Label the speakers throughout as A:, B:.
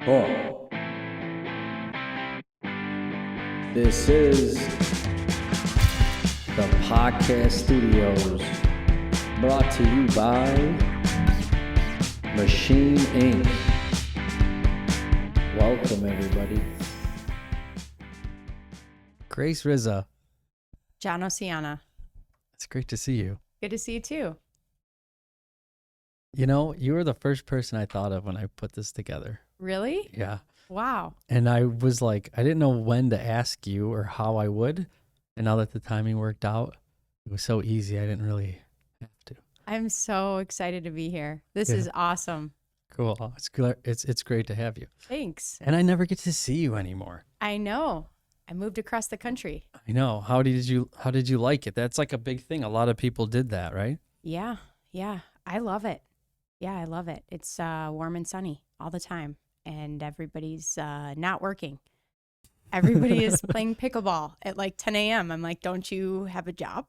A: Oh, this is the podcast studios brought to you by Machine Inc. Welcome, everybody.
B: Grace Rizza,
C: John Oceana.
B: it's great to see you.
C: Good to see you too.
B: You know, you were the first person I thought of when I put this together.
C: Really?
B: Yeah.
C: Wow.
B: And I was like, I didn't know when to ask you or how I would. And now that the timing worked out, it was so easy. I didn't really have to.
C: I'm so excited to be here. This
B: Yeah.
C: is awesome.
B: Cool. It's good. It's great to have you.
C: Thanks.
B: And I never get to see you anymore.
C: I know. I moved across the country.
B: I know. How did you like it? That's like a big thing. A lot of people did that, right?
C: Yeah. Yeah. I love it. Yeah, I love it. It's warm and sunny all the time. And everybody's not working. Everybody is playing pickleball at like 10 a.m. I'm like, don't you have a job?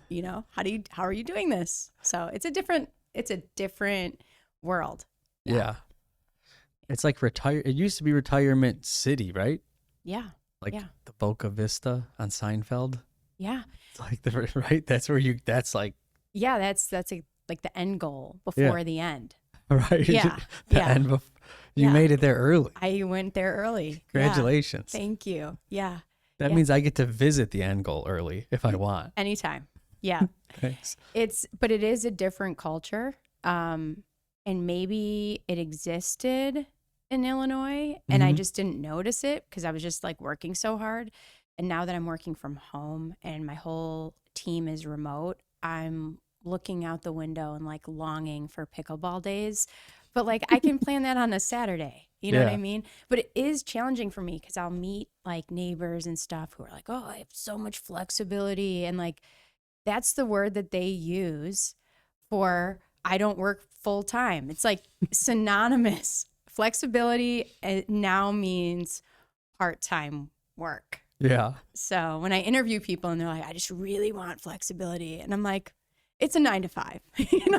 C: You know, how are you doing this? So it's a different world.
B: Yeah. It's like it used to be Retirement City, right?
C: Yeah.
B: Like
C: Yeah.
B: the Boca Vista on Seinfeld.
C: Yeah.
B: It's like right. That's like
C: Yeah, that's like the end goal before the end.
B: right.
C: Yeah,
B: The
C: yeah.
B: end you
C: Yeah.
B: made it there early.
C: I went there early. Yeah,
B: Congratulations.
C: thank you. Yeah.
B: That
C: yeah.
B: means I get to visit the end goal early if I want.
C: Anytime. Yeah.
B: Thanks.
C: But it is a different culture. And maybe it existed in Illinois and I
B: Mhm.
C: just didn't notice it because I was just like working so hard. And now that I'm working from home and my whole team is remote, I'm looking out the window and like longing for pickleball days. But like I can plan that on a Saturday. You know what
B: Yeah.
C: I mean? But it is challenging for me because I'll meet like neighbors and stuff who are like, oh, I have so much flexibility. And like that's the word that they use for I don't work full time. It's like synonymous. Flexibility now means part time work.
B: Yeah.
C: So when I interview people and they're like, I just really want flexibility. And I'm like, it's a 9 to 5,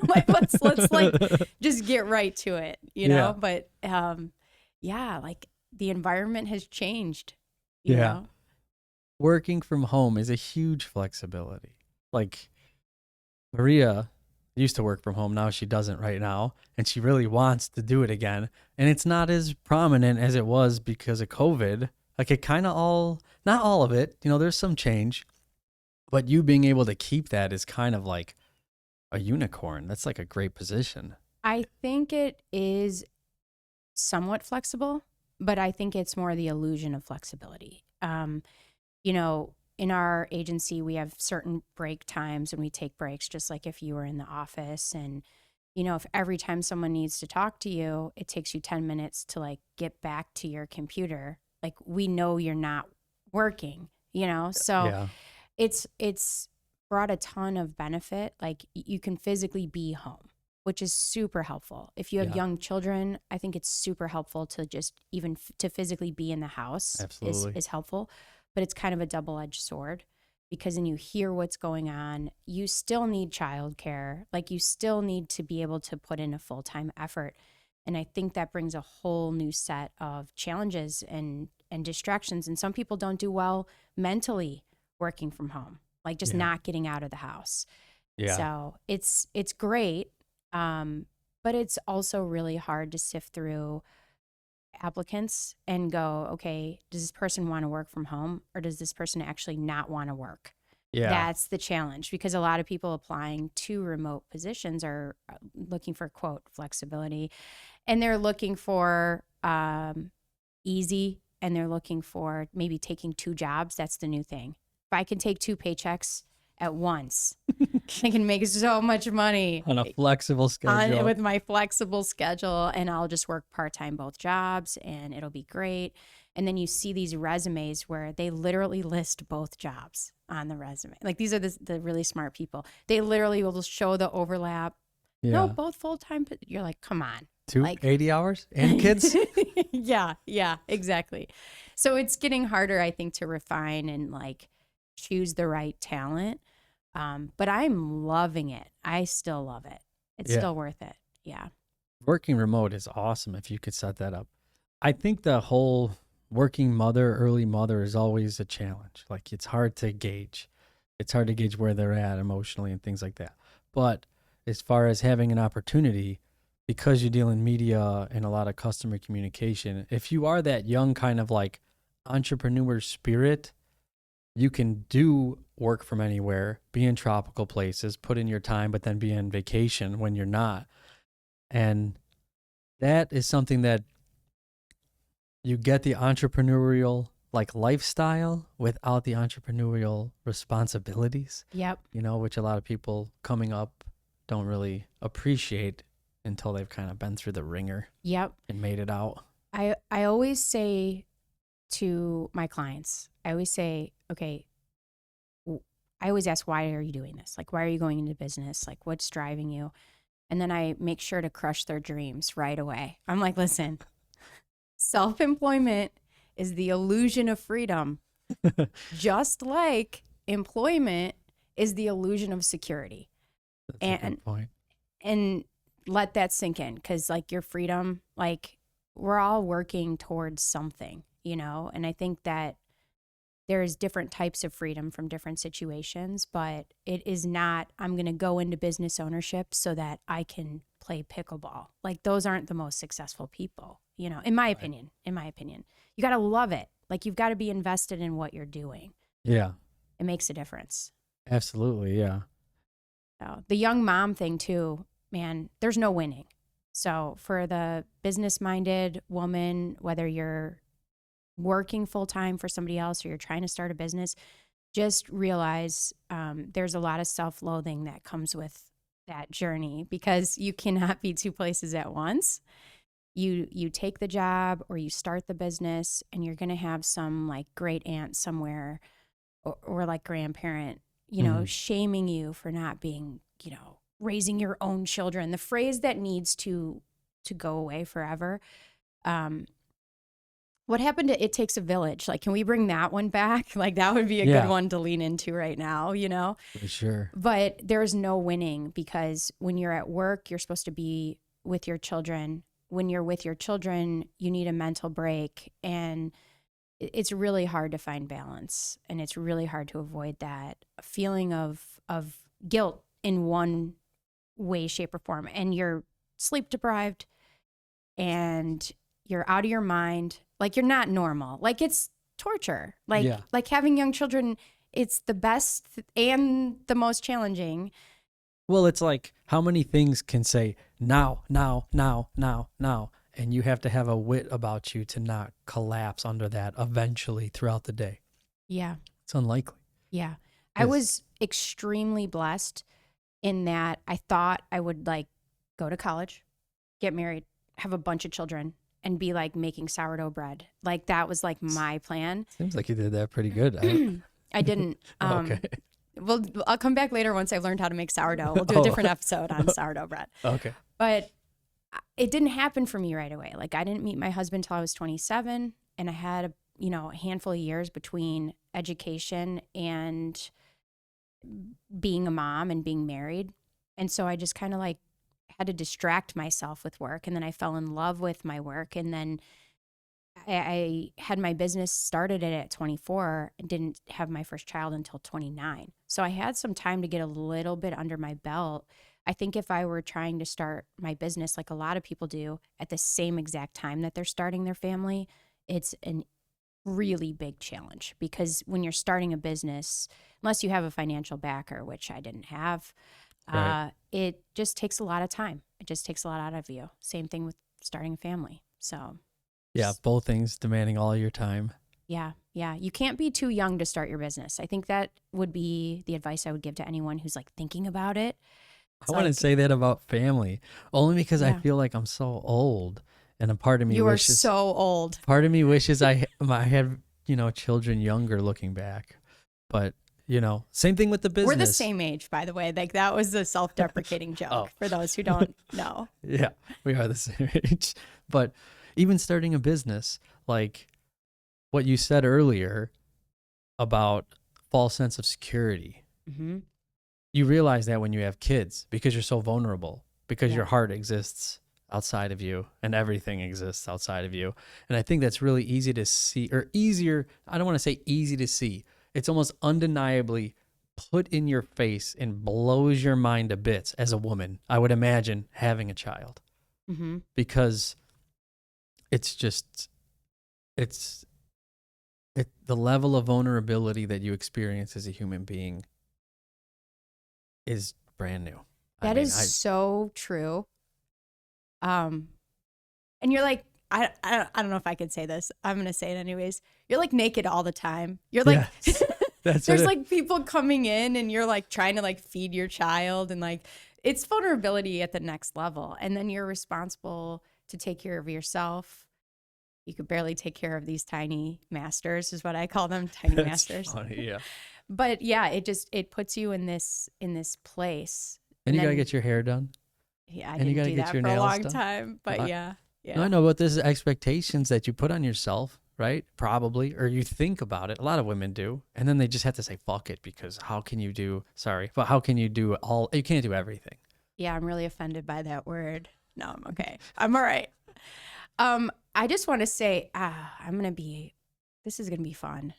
C: like let's like just get right to it,
B: Yeah.
C: but yeah, like the environment has changed,
B: Yeah.
C: know?
B: Working from home is a huge flexibility. Like Maria used to work from home. Now she doesn't right now. And she really wants to do it again. And it's not as prominent as it was because of COVID. Like it kind of not all of it, there's some change. But you being able to keep that is kind of like a unicorn. That's like a great position.
C: I think it is somewhat flexible, but I think it's more the illusion of flexibility. In our agency, we have certain break times and we take breaks just like if you were in the office. And, if every time someone needs to talk to you, it takes you 10 minutes to like get back to your computer. Like we know you're not working, so
B: Yeah.
C: it's brought a ton of benefit. Like you can physically be home, which is super helpful. If you have
B: Yeah.
C: young children, I think it's super helpful to just even to physically be in the house
B: Absolutely.
C: is helpful. But it's kind of a double-edged sword because then you hear what's going on. You still need childcare. Like you still need to be able to put in a full-time effort. And I think that brings a whole new set of challenges and distractions. And some people don't do well mentally working from home, like just
B: Yeah.
C: not getting out of the house.
B: Yeah.
C: So it's great, but it's also really hard to sift through applicants and go, okay, does this person want to work from home or does this person actually not want to work?
B: Yeah.
C: That's the challenge because a lot of people applying to remote positions are looking for, quote, flexibility, and they're looking for easy, and they're looking for maybe taking 2 jobs. That's the new thing. If I can take 2 paychecks at once, I can make so much money
B: On a flexible schedule.
C: with my flexible schedule, and I'll just work part-time both jobs and it'll be great. And then you see these resumes where they literally list both jobs on the resume. Like these are the really smart people. They literally will show the overlap.
B: Yeah.
C: No, both full-time. You're like, come on.
B: 80 hours and kids.
C: Yeah, exactly. So it's getting harder, I think, to refine and like choose the right talent. But I'm loving it. I still love it. It's
B: Yeah.
C: still worth it. Yeah.
B: Working remote is awesome if you could set that up. I think the whole working mother, early mother is always a challenge. Like it's hard to gauge. It's hard to gauge where they're at emotionally and things like that. But as far as having an opportunity, because you deal in media and a lot of customer communication, if you are that young kind of like entrepreneur spirit, you can do work from anywhere, be in tropical places, put in your time, but then be on vacation when you're not. And that is something that you get the entrepreneurial like lifestyle without the entrepreneurial responsibilities,
C: Yep.
B: you know, which a lot of people coming up don't really appreciate until they've kind of been through the ringer
C: Yep.
B: and made it out.
C: I always say to my clients, I always say, okay, I always ask, why are you doing this? Like, why are you going into business? Like, what's driving you? And then I make sure to crush their dreams right away. I'm like, listen, self-employment is the illusion of freedom, just like employment is the illusion of security.
B: That's a good point.
C: And let that sink in, because like your freedom, like we're all working towards something, you know? And I think that there's different types of freedom from different situations, but it is not, I'm going to go into business ownership so that I can play pickleball. Like those aren't the most successful people, you know, in my opinion, you got to love it. Like you've got to be invested in what you're doing.
B: Yeah,
C: It makes a difference.
B: absolutely. Yeah.
C: So the young mom thing too, man, there's no winning. So for the business-minded woman, whether you're working full-time for somebody else or you're trying to start a business, just realize there's a lot of self-loathing that comes with that journey, because you cannot be two places at once. You take the job or you start the business, and you're going to have some like great aunt somewhere or like grandparent, you know, shaming you for not being, you know, raising your own children. The phrase that needs to go away forever. What happened to It Takes a Village? Like, can we bring that one back? Like, that would be a good one to lean into right now, you know?
B: For sure.
C: But there's no winning, because when you're at work, you're supposed to be with your children. When you're with your children, you need a mental break. And it's really hard to find balance. And it's really hard to avoid that feeling of guilt in one way, shape, or form. And you're sleep deprived and you're out of your mind. Like you're not normal. Like it's torture. Like having young children, it's the best and the most challenging.
B: Well, it's like how many things can say now, and you have to have a wit about you to not collapse under that eventually throughout the day.
C: Yeah.
B: It's unlikely.
C: Yeah. I was extremely blessed in that I thought I would like go to college, get married, have a bunch of children, and be like making sourdough bread. Like that was like my plan.
B: Seems like you did that pretty good.
C: I didn't.
B: Okay.
C: Well, I'll come back later once I've learned how to make sourdough. We'll do a different episode on sourdough bread.
B: Okay.
C: But it didn't happen for me right away. Like I didn't meet my husband till I was 27, and I had a handful of years between education and being a mom and being married. And so I just kind of like had to distract myself with work. And then I fell in love with my work. And then I had my business started it at 24 and didn't have my first child until 29. So I had some time to get a little bit under my belt. I think if I were trying to start my business like a lot of people do at the same exact time that they're starting their family, it's a really big challenge, because when you're starting a business, unless you have a financial backer, which I didn't have,
B: Right.
C: It just takes a lot of time. It just takes a lot out of you. Same thing with starting a family. So
B: Yeah, both things demanding all your time.
C: yeah. You can't be too young to start your business. I think that would be the advice I would give to anyone who's like thinking about it.
B: I wouldn't say that about family, only because I feel like I'm so old, and a part of me
C: You are
B: wishes
C: so old.
B: Part of me wishes I had children younger looking back, but same thing with the business.
C: We're the same age, by the way. Like that was a self-deprecating joke for those who don't know.
B: Yeah, we are the same age. But even starting a business, like what you said earlier about false sense of security, you realize that when you have kids, because you're so vulnerable, because your heart exists outside of you, and everything exists outside of you. And I think that's really easy to see, or easier. I don't want to say easy to see. It's almost undeniably put in your face and blows your mind to bits as a woman, I would imagine, having a child.
C: Mm-hmm.
B: Because it's just, the level of vulnerability that you experience as a human being is brand new.
C: That is so true. And you're like, I don't know if I could say this. I'm going to say it anyways. You're like naked all the time. You're like,
B: Yes. That's
C: there's like people coming in and you're like trying to like feed your child, and like it's vulnerability at the next level. And then you're responsible to take care of yourself. You could barely take care of these tiny masters, is what I call them, tiny
B: That's
C: masters.
B: funny, yeah.
C: But yeah, it puts you in this place.
B: And you got to
C: then-
B: get your hair done.
C: Yeah, I
B: and you
C: didn't
B: gotta
C: do
B: get
C: that
B: your
C: for a
B: nails
C: long
B: done.
C: time. But
B: Well,
C: yeah.
B: No, I know, but there's expectations that you put on yourself, right? Probably, or you think about it. A lot of women do. And then they just have to say, fuck it, because how can you do you can't do everything.
C: Yeah, I'm really offended by that word. No, I'm okay. I'm all right. I just want to say, this is going to be fun.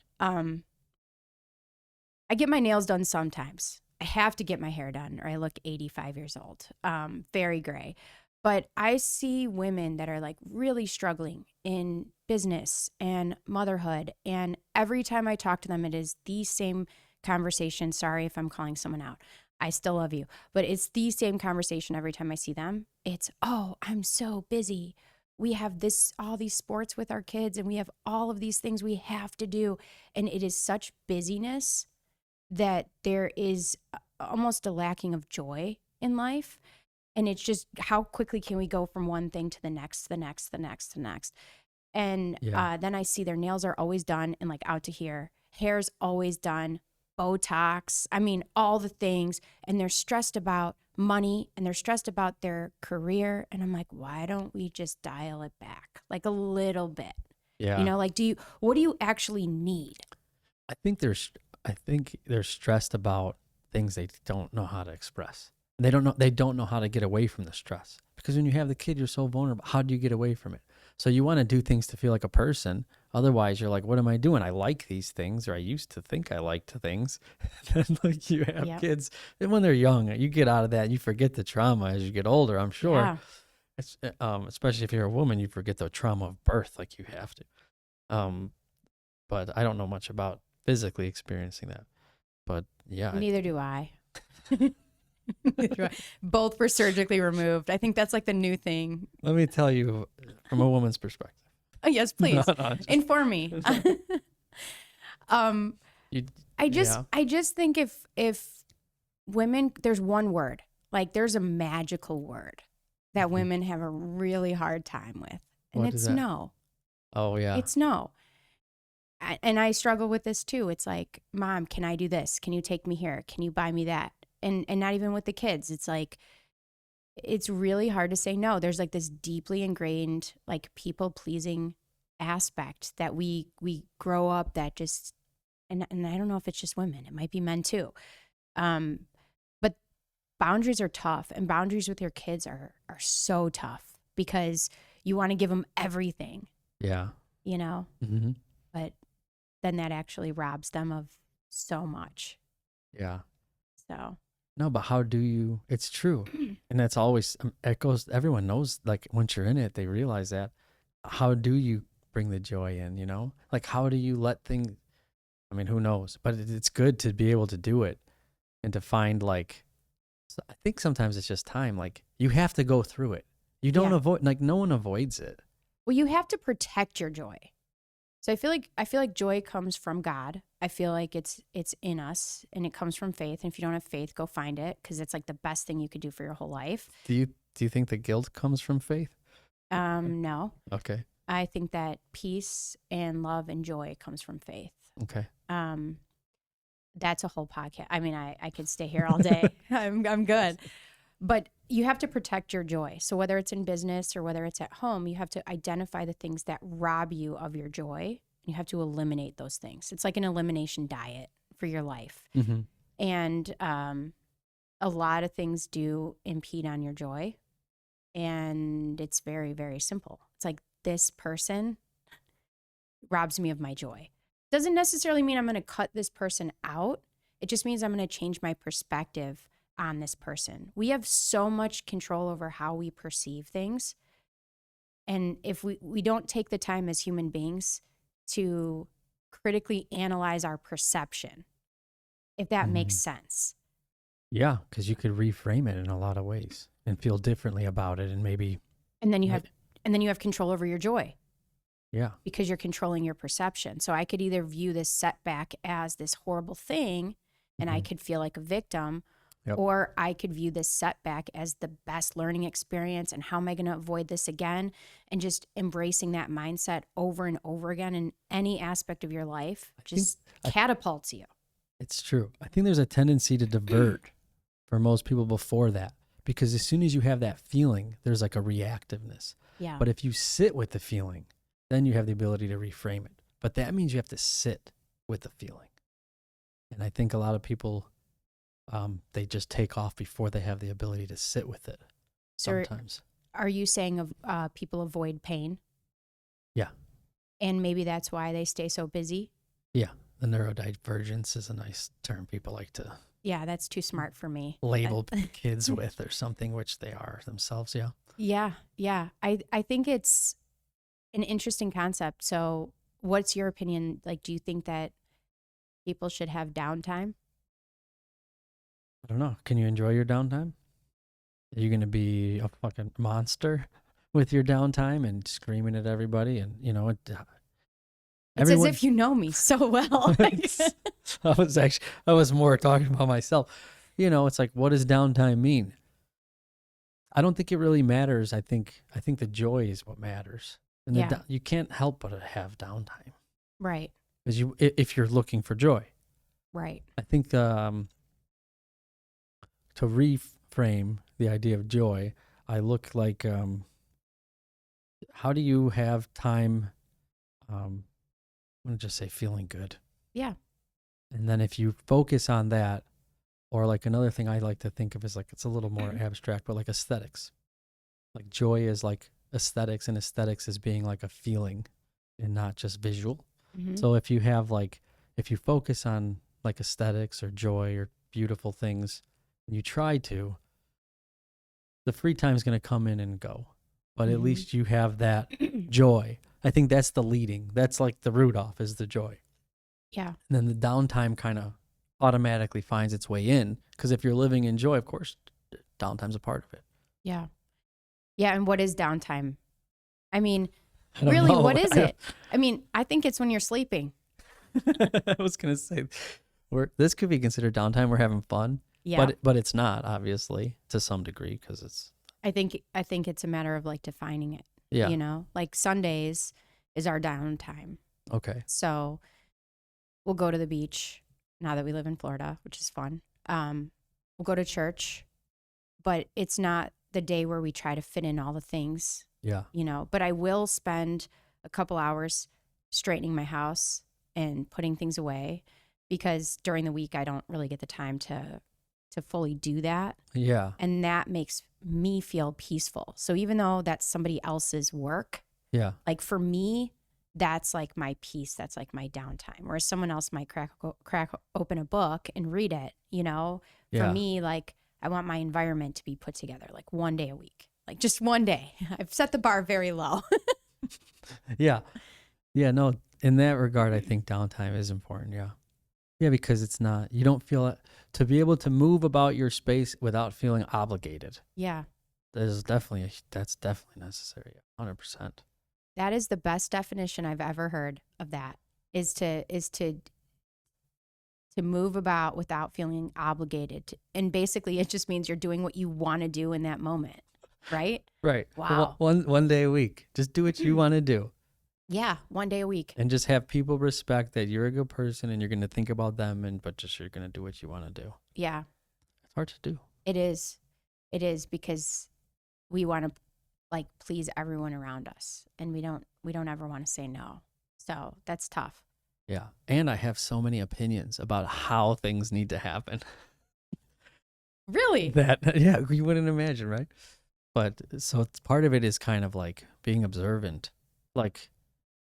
C: I get my nails done sometimes. I have to get my hair done or I look 85 years old. Very gray. But I see women that are like really struggling in business and motherhood. And every time I talk to them, it is the same conversation. Sorry if I'm calling someone out. I still love you. But it's the same conversation every time I see them. It's, oh, I'm so busy. We have all these sports with our kids, and we have all of these things we have to do. And it is such busyness that there is almost a lacking of joy in life. And it's just, how quickly can we go from one thing to the next, the next, the next, the next. And then I see their nails are always done and like out to here. Hair's always done, Botox. I mean, all the things. And they're stressed about money and they're stressed about their career. And I'm like, why don't we just dial it back like a little bit?
B: Yeah.
C: You know, like, what do you actually need?
B: I think they're stressed about things they don't know how to express. They don't know how to get away from the stress, because when you have the kid, you're so vulnerable. How do you get away from it? So you want to do things to feel like a person. Otherwise, you're like, what am I doing? I like these things, or I used to think I liked things. Then like you have kids, and when they're young, you get out of that. You forget the trauma as you get older, I'm sure.
C: Yeah.
B: It's, especially if you're a woman, you forget the trauma of birth like you have to. But I don't know much about physically experiencing that. But yeah.
C: Neither do I. Both were surgically removed. I think that's like the new thing.
B: Let me tell you from a woman's perspective.
C: Oh, yes, please.
B: No,
C: Inform me. I just think if women, there's one word, like there's a magical word that women have a really hard time with, and
B: What is
C: it's
B: that?
C: no.
B: Oh yeah.
C: It's no. And I struggle with this too. It's like, Mom, can I do this? Can you take me here? Can you buy me that? And not even with the kids. It's like, it's really hard to say no. There's like this deeply ingrained like people pleasing aspect that we grow up that just, and I don't know if it's just women. It might be men too. But boundaries are tough, and boundaries with your kids are so tough because you want to give them everything.
B: Yeah.
C: You know,
B: Mm-hmm.
C: but then that actually robs them of so much.
B: Yeah.
C: So
B: No, but how do you? It's true, and that's always it goes. Everyone knows. Like once you're in it, they realize that. How do you bring the joy in? You know, like how do you let things? I mean, who knows? But it's good to be able to do it, and to find like. I think sometimes it's just time. Like you have to go through it. You don't avoid. Like no one avoids it.
C: well, you have to protect your joy. So I feel like joy comes from God. I feel like it's in us, and it comes from faith. And if you don't have faith, go find it, because it's like the best thing you could do for your whole life.
B: Do you think the guilt comes from faith?
C: No,
B: Okay.
C: I think that peace and love and joy comes from faith.
B: Okay.
C: That's a whole podcast. I mean, I could stay here all day. I'm good. But you have to protect your joy. So whether it's in business or whether it's at home, you have to identify the things that rob you of your joy. You have to eliminate those things. It's like an elimination diet for your life.
B: Mm-hmm.
C: And a lot of things do impede on your joy. And it's very, very simple. It's like, this person robs me of my joy. Doesn't necessarily mean I'm going to cut this person out. It just means I'm going to change my perspective on this person. We have so much control over how we perceive things. And if we don't take the time as human beings to critically analyze our perception, if that makes sense.
B: Yeah, because you could reframe it in a lot of ways and feel differently about it, and maybe.
C: And then you have control over your joy.
B: Yeah.
C: Because you're controlling your perception. So I could either view this setback as this horrible thing and I could feel like a victim, or I could view this setback as the best learning experience, and how am I going to avoid this again? And just embracing that mindset over and over again in any aspect of your life just catapults you.
B: It's true. I think there's a tendency to divert for most people before that, because as soon as you have that feeling, there's like a reactiveness.
C: Yeah.
B: But if you sit with the feeling, then you have the ability to reframe it. But that means you have to sit with the feeling. And I think a lot of people, they just take off before they have the ability to sit with it sometimes.
C: Are you saying people avoid pain?
B: Yeah.
C: And maybe that's why they stay so busy?
B: Yeah. The neurodivergence is a nice term people like to
C: that's too smart for me.
B: label kids with or something, which they are themselves. Yeah.
C: Yeah. I think it's an interesting concept. So what's your opinion? Like, do you think that people should have downtime?
B: I don't know. Can you enjoy your downtime? Are you going to be a fucking monster with your downtime and screaming at everybody? And,
C: It's as if you know me so well.
B: I was more talking about myself. It's like, what does downtime mean? I don't think it really matters. I think the joy is what matters. And you can't help but have downtime.
C: Right.
B: Because if you're looking for joy.
C: Right.
B: I think to reframe the idea of joy, I look like, how do you have time, I'm going to just say feeling good.
C: Yeah.
B: And then if you focus on that, or like another thing I like to think of is like, it's a little more abstract, but like aesthetics. Like joy is like aesthetics, and aesthetics is being like a feeling and not just visual.
C: Mm-hmm.
B: So if you focus on like aesthetics or joy or beautiful things, and you try to, the free time is going to come in and go. But at least you have that joy. I think that's the leading. That's like the root off is the joy.
C: Yeah.
B: And then the downtime kind of automatically finds its way in, because if you're living in joy, of course, downtime's a part of it.
C: Yeah. Yeah. And what is downtime? I mean,
B: I don't
C: really,
B: know.
C: what is it? I mean, I think it's when you're sleeping.
B: I was going to say, this could be considered downtime. We're having fun.
C: Yeah.
B: But it's not, obviously, to some degree, because it's.
C: I think it's a matter of like defining it.
B: Yeah.
C: Like Sundays is our downtime.
B: Okay.
C: So we'll go to the beach now that we live in Florida, which is fun. We'll go to church, but it's not the day where we try to fit in all the things.
B: Yeah.
C: But I will spend a couple hours straightening my house and putting things away, because during the week I don't really get the time to fully do that.
B: Yeah.
C: And that makes me feel peaceful. So even though that's somebody else's work,
B: Yeah.
C: like for me, that's like my peace. That's like my downtime. Whereas someone else might crack open a book and read it, For
B: Yeah.
C: me, like I want my environment to be put together like one day a week, like just one day. I've set the bar very low.
B: Yeah. Yeah. No, in that regard, I think downtime is important. Yeah. Yeah, because it's not, you don't feel it, to be able to move about your space without feeling obligated.
C: Yeah.
B: That's definitely necessary. 100%.
C: That is the best definition I've ever heard of that, is to move about without feeling obligated. And basically it just means you're doing what you want to do in that moment. Right?
B: Right.
C: Wow.
B: One day a week. Just do what you want to do.
C: Yeah. One day a week.
B: And just have people respect that you're a good person and you're going to think about them, but you're going to do what you want to do.
C: Yeah.
B: It's hard to do.
C: It is. It is, because we want to like please everyone around us, and we don't ever want to say no. So that's tough.
B: Yeah. And I have so many opinions about how things need to happen.
C: Really?
B: Yeah, you wouldn't imagine, right? But so it's, part of it is kind of like being observant, like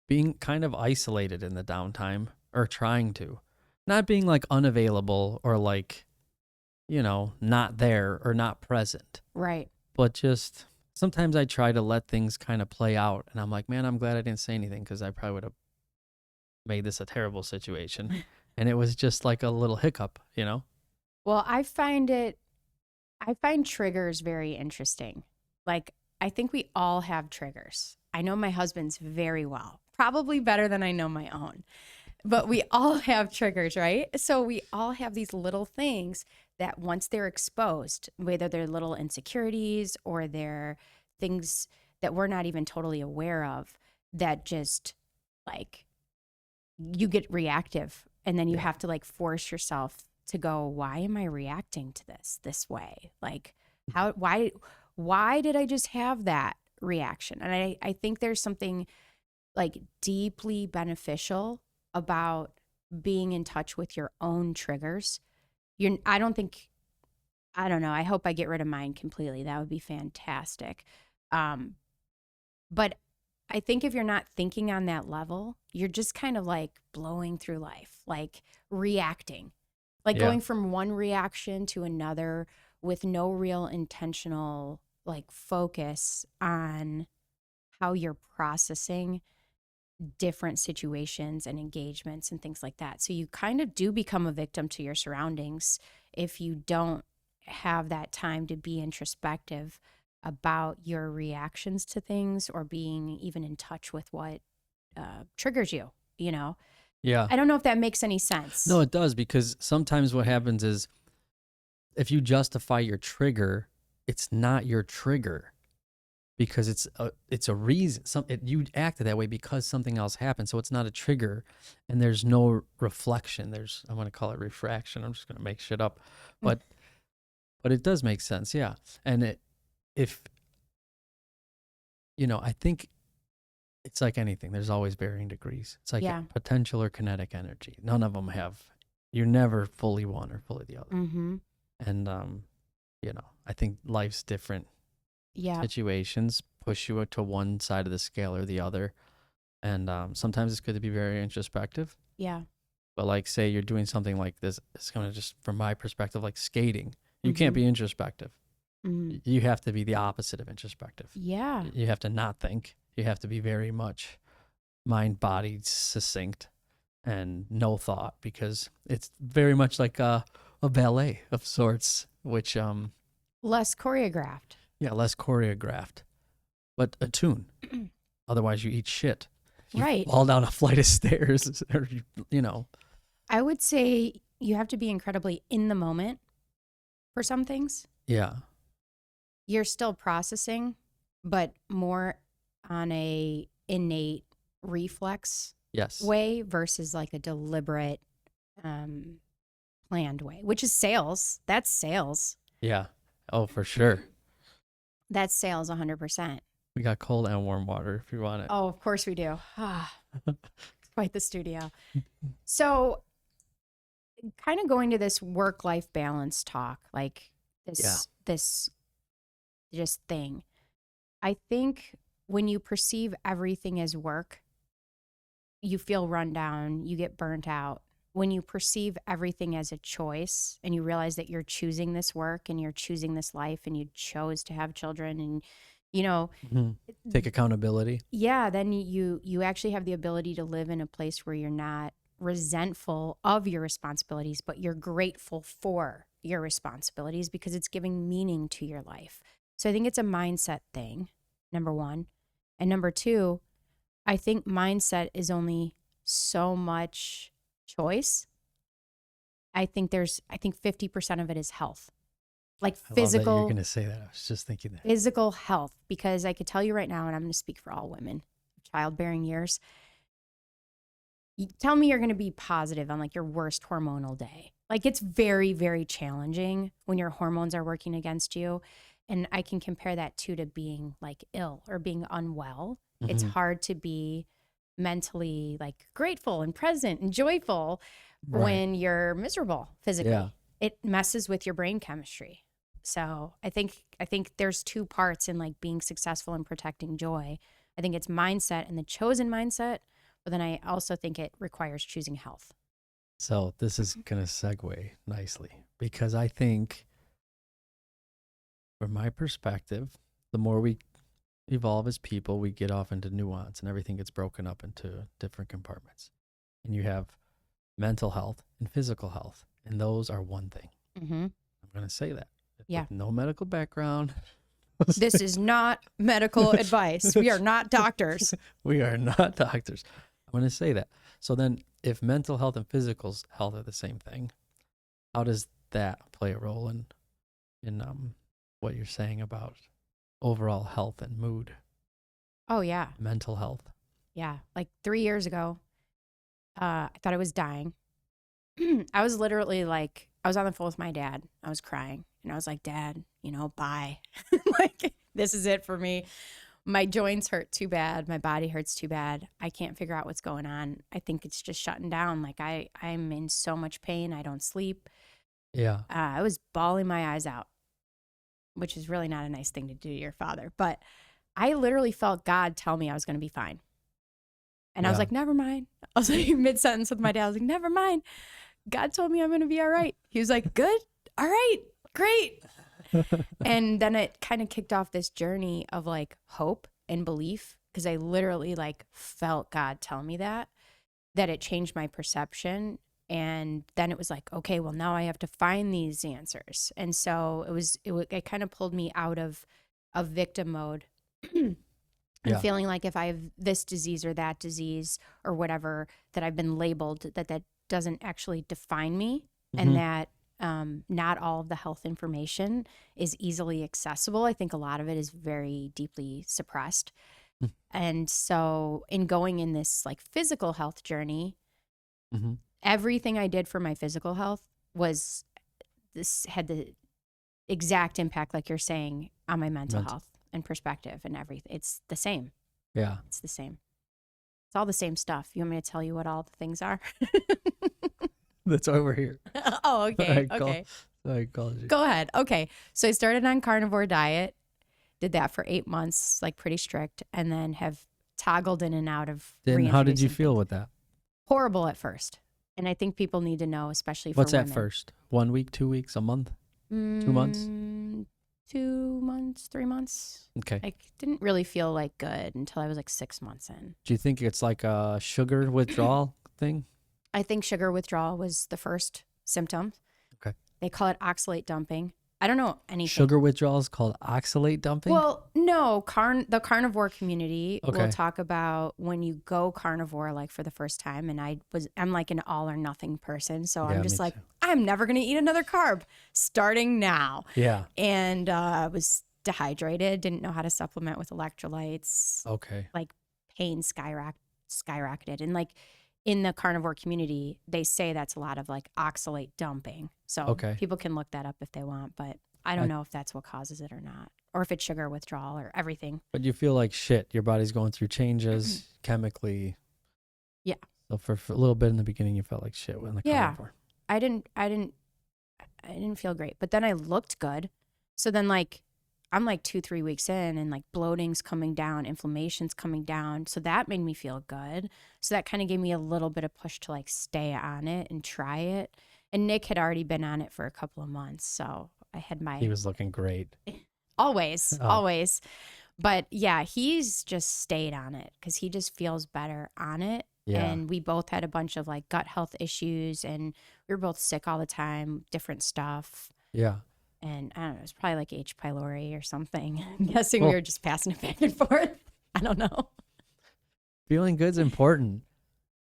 B: being kind of isolated in the downtime, or trying to, not being like unavailable or like, not there or not present,
C: Right.
B: but just sometimes I try to let things kind of play out. And I'm like, man, I'm glad I didn't say anything, because I probably would have made this a terrible situation. And it was just like a little hiccup.
C: Well, I find triggers very interesting. Like, I think we all have triggers. I know my husband's very well, probably better than I know my own. But we all have triggers, right? So we all have these little things that once they're exposed, whether they're little insecurities or they're things that we're not even totally aware of, that just like you get reactive, and then you have to like force yourself to go, why am I reacting to this way? Like, why did I just have that reaction? And I think there's something like deeply beneficial about being in touch with your own triggers. I don't know. I hope I get rid of mine completely. That would be fantastic. But I think if you're not thinking on that level, you're just kind of like blowing through life, like reacting, like
B: Yeah.
C: going from one reaction to another with no real intentional like focus on how you're processing different situations and engagements and things like that. So you kind of do become a victim to your surroundings if you don't have that time to be introspective about your reactions to things, or being even in touch with what triggers you,
B: Yeah.
C: I don't know if that makes any sense.
B: No, it does, because sometimes what happens is if you justify your trigger, it's not your trigger, because it's a reason. You acted that way because something else happened, so it's not a trigger, and there's no reflection. I want to call it refraction. I'm just gonna make shit up, but it does make sense, yeah. And I think it's like anything. There's always varying degrees. It's like
C: Yeah.
B: potential or kinetic energy. None of them have. You're never fully one or fully the other.
C: Mm-hmm.
B: And I think life's different.
C: Yeah.
B: Situations push you to one side of the scale or the other, and sometimes it's good to be very introspective.
C: Yeah.
B: But like, say you're doing something like this, it's gonna, just from my perspective, like skating. You can't be introspective.
C: Mm-hmm.
B: You have to be the opposite of introspective.
C: Yeah.
B: You have to not think. You have to be very much mind, body, succinct, and no thought, because it's very much like a ballet of sorts, which
C: Less choreographed.
B: yeah, less choreographed, but attuned. Otherwise, you eat shit. You
C: Right.
B: fall down a flight of stairs, or
C: I would say you have to be incredibly in the moment for some things.
B: Yeah,
C: You're still processing, but more on a innate reflex
B: yes,
C: way versus like a deliberate planned way, which is sales. That's sales.
B: yeah. Oh, for sure.
C: That's sales 100%.
B: We got cold and warm water if you want it.
C: Oh, of course we do. It's quite the studio. So kind of going to this work-life balance talk, like this just thing. I think when you perceive everything as work, you feel run down, you get burnt out. When you perceive everything as a choice and you realize that you're choosing this work and you're choosing this life and you chose to have children, and
B: Take accountability.
C: yeah, then you actually have the ability to live in a place where you're not resentful of your responsibilities, but you're grateful for your responsibilities because it's giving meaning to your life. So I think it's a mindset thing, number one. And number two, I think mindset is only so much choice. I think 50% of it is health. Like
B: I love that
C: physical.
B: you're going to say that. I was just thinking that.
C: Physical health, because I could tell you right now, and I'm going to speak for all women, childbearing years. You tell me you're going to be positive on like your worst hormonal day. Like it's very, very challenging when your hormones are working against you. And I can compare that to being like ill or being unwell. It's hard to be mentally like grateful and present and joyful
B: Right.
C: when you're miserable physically.
B: Yeah.
C: It messes with your brain chemistry. So I think there's two parts in like being successful and protecting joy. I think it's mindset and the chosen mindset, but then I also think it requires choosing health.
B: So this is going to segue nicely because I think, from my perspective, the more we evolve as people, we get off into nuance and everything gets broken up into different compartments. And you have mental health and physical health, and those are one thing.
C: Mm-hmm.
B: I'm going to say that.
C: Yeah.
B: With no medical background.
C: This is not medical advice. We are not doctors.
B: We are not doctors. I'm going to say that. So then if mental health and physical health are the same thing, how does that play a role in what you're saying about overall health and mood,
C: Oh, yeah.
B: mental health?
C: Yeah. Like 3 years ago, I thought I was dying. I was literally like, I was on the phone with my dad. I was crying. And I was like, Dad, bye. Like, this is it for me. My joints hurt too bad. My body hurts too bad. I can't figure out what's going on. I think it's just shutting down. Like, I'm in so much pain. I don't sleep.
B: Yeah.
C: I was bawling my eyes out, which is really not a nice thing to do to your father. But I literally felt God tell me I was going to be fine. And I was
B: Yeah.
C: like, never mind. I was like mid-sentence with my dad. I was like, never mind. God told me I'm going to be all right. He was like, good. All right. Great. And then it kind of kicked off this journey of like hope and belief, because I literally like felt God tell me that it changed my perception. And then it was like, okay, well, now I have to find these answers. And so it kind of pulled me out of victim mode and feeling like if I have this disease or that disease or whatever, that I've been labeled, that doesn't actually define me, and that not all of the health information is easily accessible. I think a lot of it is very deeply suppressed. And so in going in this like physical health journey, everything I did for my physical health had the exact impact, like you're saying, on my mental health and perspective and everything. It's the same.
B: Yeah.
C: It's the same. It's all the same stuff. You want me to tell you what all the things are?
B: That's why we're here.
C: Oh, okay.
B: I called you.
C: Go ahead. Okay. So I started on carnivore diet, did that for 8 months, like pretty strict, and then have toggled in and out of.
B: Then how did you
C: reintroducing
B: feel
C: things.
B: with that?
C: Horrible at first. And I think people need to know, especially for
B: What's
C: women.
B: at first? 1 week, 2 weeks, a month? 2 months?
C: 2 months, 3 months.
B: Okay.
C: Like, didn't really feel like good until I was like 6 months in.
B: Do you think it's like a sugar withdrawal thing?
C: I think sugar withdrawal was the first symptom.
B: Okay.
C: They call it oxalate dumping. I don't know anything.
B: Sugar withdrawal is called oxalate dumping?
C: Well, no, the carnivore community
B: Okay.
C: will talk about when you go carnivore, like for the first time. And I'm like an all or nothing person. So
B: Yeah,
C: I'm just
B: me
C: like,
B: too.
C: I'm never going to eat another carb starting now.
B: Yeah.
C: And I was dehydrated, didn't know how to supplement with electrolytes,
B: Okay.
C: like pain skyrocketed. And like in the carnivore community, they say that's a lot of like oxalate dumping. So
B: Okay.
C: people can look that up if they want, but I don't know if that's what causes it or not, or if it's sugar withdrawal or everything.
B: But you feel like shit. Your body's going through changes chemically.
C: Yeah.
B: So for a little bit in the beginning, you felt like shit when the
C: Yeah.
B: carnivore.
C: I didn't feel great, but then I looked good. So then like, I'm like 2-3 weeks in and like bloating's coming down, inflammation's coming down. So that made me feel good. So that kind of gave me a little bit of push to like stay on it and try it. And Nick had already been on it for a couple of months. So I had my,
B: He was looking great.
C: always. But yeah, he's just stayed on it because he just feels better on it.
B: Yeah.
C: And we both had a bunch of like gut health issues and we were both sick all the time, different stuff.
B: Yeah.
C: And I don't know, it was probably like H. pylori or something. I'm guessing
B: Well-
C: we were just passing it back and forth. I don't know.
B: Feeling good's important.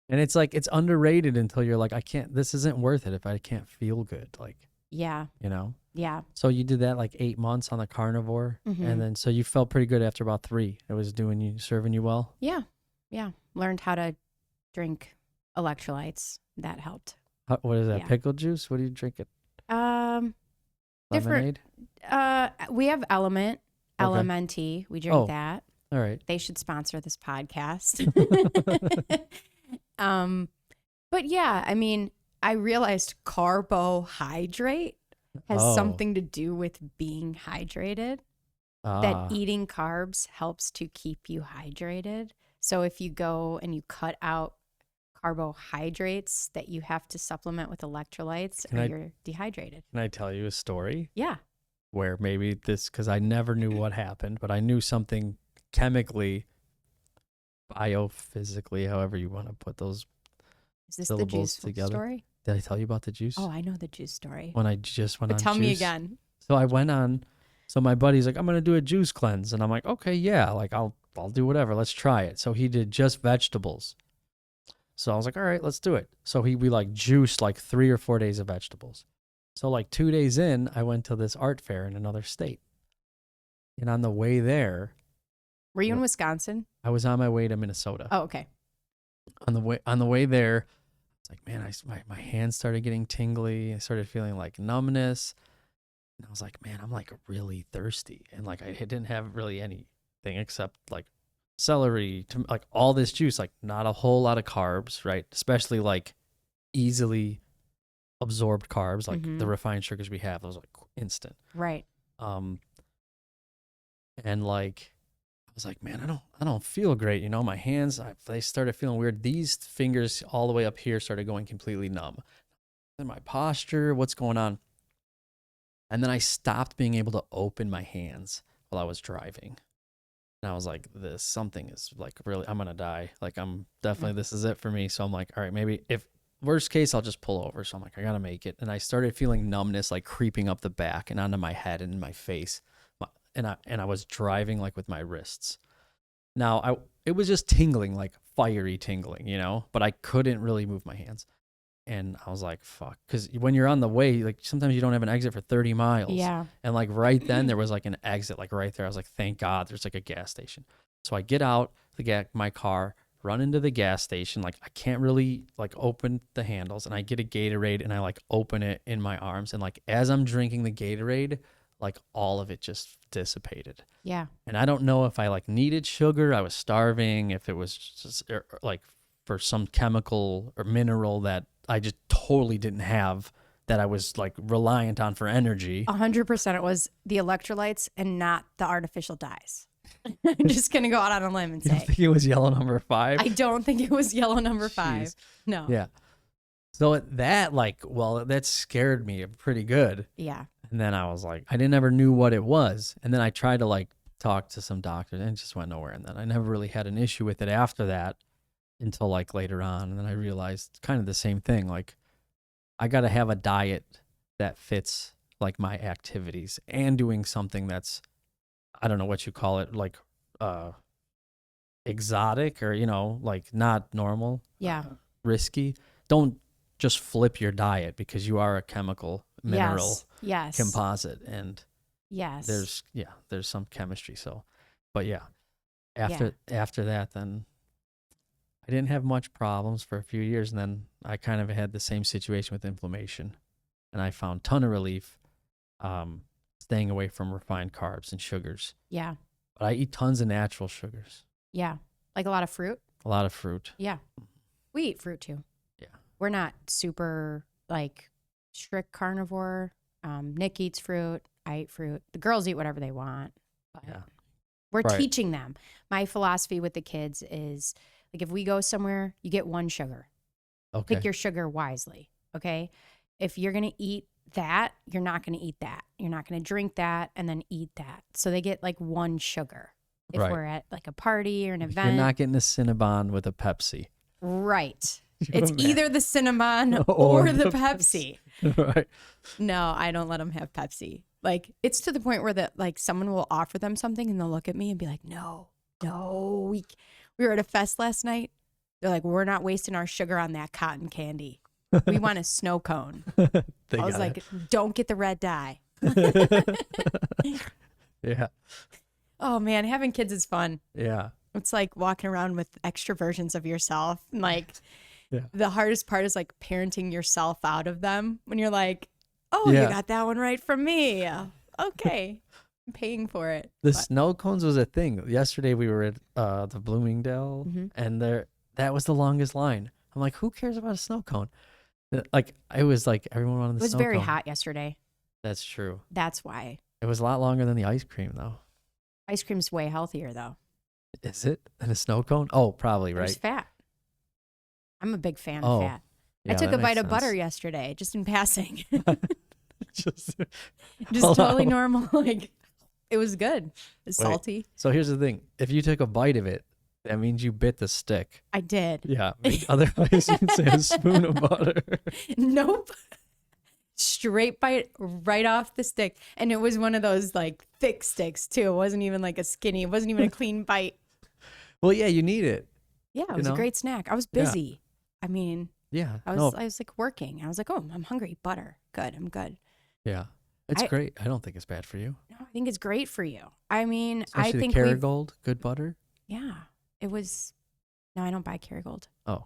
B: And it's like, it's underrated until you're like, this isn't worth it if I can't feel good. Like,
C: Yeah. Yeah.
B: So you did that like 8 months on the carnivore.
C: Mhm.
B: And then, so you felt pretty good after about 3. It was serving you well.
C: Yeah. Yeah. Learned how to drink electrolytes. That helped.
B: What is that?
C: Yeah.
B: Pickle juice? What do you drink it?
C: Different.
B: Lemonade?
C: We have Element,
B: Okay.
C: LMNT. We drink
B: Oh.
C: that.
B: All right.
C: They should sponsor this podcast. But yeah, I mean, I realized carbohydrate has
B: Oh.
C: something to do with being hydrated. That
B: Ah,
C: eating carbs helps to keep you hydrated. So if you go and you cut out carbohydrates that you have to supplement with electrolytes,
B: Can
C: or
B: I-
C: you're dehydrated.
B: can I tell you a story
C: Yeah.
B: where maybe this, because I never knew what happened, but I knew something chemically, biophysically, however you want to put those
C: Is this the
B: syllables
C: juice
B: together.
C: story?
B: Did I tell you about the juice?
C: Oh, I know the juice story.
B: When I just went
C: But
B: on
C: tell me
B: juice?
C: again.
B: So I went on. So my buddy's like, I'm gonna do a juice cleanse, and I'm like, okay, yeah, like I'll do whatever. Let's try it. So he did just vegetables. So I was like, all right, let's do it. So we like juiced like 3 or 4 days of vegetables. So like 2 days in, I went to this art fair in another state, and on the way there,
C: Were you in
B: What?
C: Wisconsin?
B: I was on my way to Minnesota.
C: Oh, okay.
B: On the way there, it's like, man, my hands started getting tingly. I started feeling like numbness. And I was like, man, I'm like really thirsty. And like I didn't have really anything except like celery, to like all this juice, like not a whole lot of carbs, right? Especially like easily absorbed carbs, like the
C: Mhm.
B: refined sugars we have, those like instant.
C: Right.
B: And like I was like, man, I don't feel great. You know, my hands, they started feeling weird. These fingers all the way up here started going completely numb. And my posture, what's going on? And then I stopped being able to open my hands while I was driving. And I was like, something is like really, I'm going to die. Like, I'm definitely, this is it for me. So I'm like, all right, maybe if worst case, I'll just pull over. So I'm like, I got to make it. And I started feeling numbness, like creeping up the back and onto my head and in my face. And I was driving like with my wrists. Now, it was just tingling, like fiery tingling, you know, but I couldn't really move my hands. And I was like, fuck. Because when you're on the way, like sometimes you don't have an exit for 30 miles.
C: Yeah.
B: And like right then there was like an exit, like right there. I was like, thank God there's like a gas station. So I get out my car, run into the gas station. Like I can't really like open the handles, and I get a Gatorade and I like open it in my arms. And like as I'm drinking the Gatorade, like all of it just dissipated.
C: Yeah.
B: And I don't know if I like needed sugar, I was starving, if it was just like for some chemical or mineral that I just totally didn't have, that I was like reliant on for energy.
C: 100% it was the electrolytes and not the artificial dyes. I'm just going to go out on a limb and
B: You don't
C: say,
B: think it was yellow number 5?
C: I don't think it was yellow number 5.
B: Jeez.
C: No.
B: Yeah. So that like, well, that scared me pretty good.
C: Yeah.
B: And then I was like, I never knew what it was. And then I tried to like talk to some doctors and it just went nowhere. And then I never really had an issue with it after that until like later on. And then I realized kind of the same thing. Like I got to have a diet that fits like my activities and doing something that's, I don't know what you call it, like exotic or, you know, like not normal.
C: Yeah.
B: Risky. Don't just flip your diet because you are a chemical mineral
C: Yes.
B: composite, and
C: Yes.
B: there's some chemistry. So, but yeah, after that, then I didn't have much problems for a few years, and then I kind of had the same situation with inflammation, and I found ton of relief, staying away from refined carbs and sugars.
C: Yeah.
B: But I eat tons of natural sugars,
C: Yeah. Like a lot of fruit.
B: a lot of fruit.
C: Yeah. We eat fruit too.
B: Yeah.
C: We're not super like strict carnivore. Nick eats fruit. I eat fruit. The girls eat whatever they want. But
B: Yeah.
C: we're
B: Right.
C: teaching them. My philosophy with the kids is like, if we go somewhere, you get one sugar.
B: Okay.
C: Pick your sugar wisely. Okay. If you're going to eat that, you're not going to eat that. You're not going to drink that and then eat that. So they get like one sugar. If
B: Right.
C: we're at like a party or an
B: You're
C: event.
B: not getting a Cinnabon with a Pepsi.
C: Right.
B: You
C: It's
B: imagine?
C: either the Cinnamon
B: Or
C: or the
B: the
C: Pepsi.
B: Right.
C: No, I don't let them have Pepsi. Like, it's to the point where like someone will offer them something and they'll look at me and be like, no. We were at a fest last night. They're like, we're not wasting our sugar on that cotton candy. We want a snow cone.
B: They
C: I was
B: got
C: like, don't get the red dye.
B: it. Yeah.
C: Oh man, having kids is fun.
B: Yeah.
C: It's like walking around with extra versions of yourself. And like
B: Yeah.
C: the hardest part is like parenting yourself out of them when you're like, oh,
B: Yeah.
C: you got that one right from me. Okay. I'm paying for it.
B: The
C: But-
B: snow cones was a thing. Yesterday we were at the Bloomingdale,
C: Mhm.
B: and that was the longest line. I'm like, who cares about a snow cone? Like it was like everyone wanted the
C: It was
B: snow
C: very
B: cone.
C: hot yesterday.
B: That's true.
C: That's why.
B: It was a lot longer than the ice cream, though.
C: Ice cream's way healthier, though.
B: Is it? Than a snow cone? Oh, probably,
C: There's
B: right?
C: fat. I'm a big fan
B: Oh,
C: of fat. I
B: yeah,
C: took
B: that
C: a bite
B: makes
C: of butter
B: sense.
C: yesterday, just in passing.
B: Just,
C: Just
B: Hold
C: totally
B: on.
C: normal. Like, it was good. It's
B: Wait.
C: salty.
B: So here's the thing. If you took a bite of it, that means you bit the stick.
C: I did.
B: Yeah. Otherwise, you can say a spoon of butter.
C: Nope. Straight bite right off the stick. And it was one of those like thick sticks too. It wasn't even like a skinny, it wasn't even a clean bite.
B: Well, yeah, you need it.
C: Yeah, it
B: You
C: was
B: know?
C: a great snack. I was
B: Yeah.
C: busy. I mean,
B: Yeah.
C: I
B: no,
C: was like working. I was like, oh, I'm hungry. Butter. Good. I'm good.
B: yeah. It's
C: I-
B: great. I don't think it's bad for you.
C: No, I think it's great for you. I mean,
B: Especially
C: I think
B: the
C: we've,
B: Kerrygold, good butter.
C: yeah, it was, no, I don't buy Kerrygold.
B: Oh.